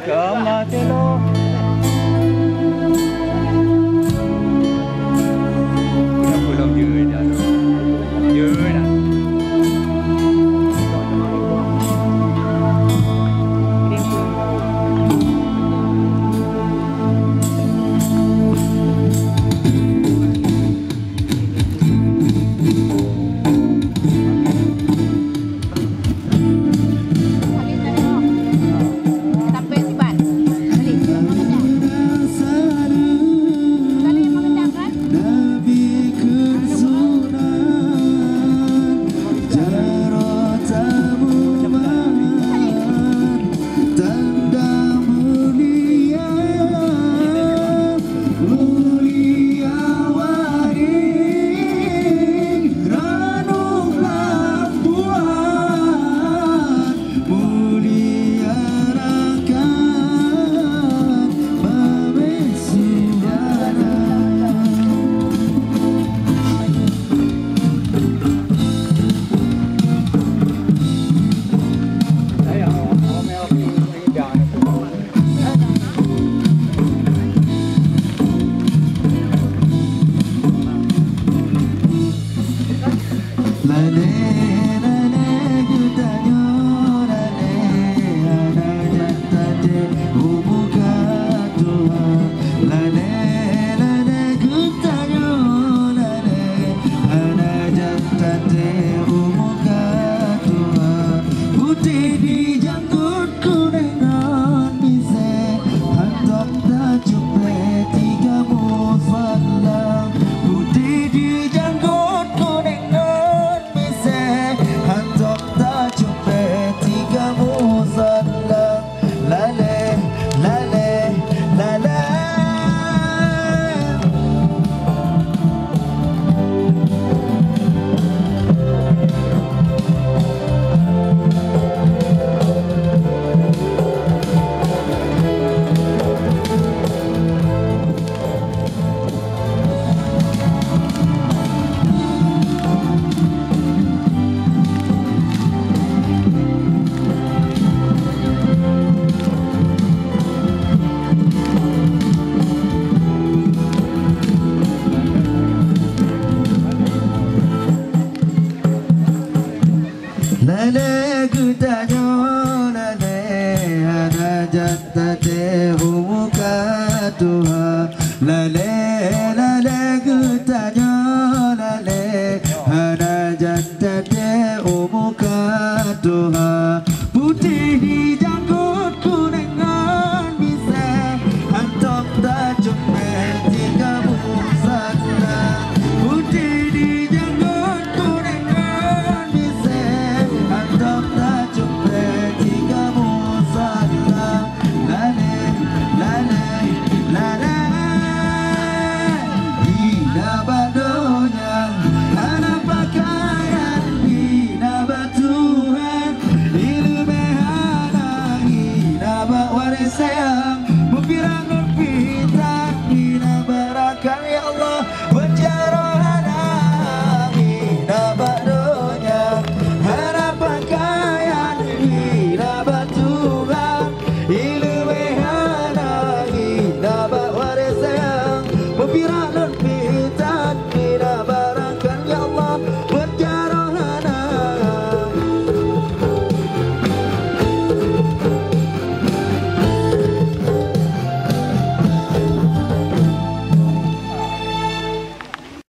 Kamatelo. Pulau je dah tu. Je dah. Lale gutanyo lale hanajat tate umuka Tuhan. Lale lale gutanyo lale hanajat tate umuka Tuhan. Putih di janggut kuningan bisa hantok tak jumpa tiga musana. Putih di janggut kuningan bisa hantok tak jumpa tiga musana. Lale lale lale bina badonya ana pakaian bina batuhan ilmu behana bina bawaris sayang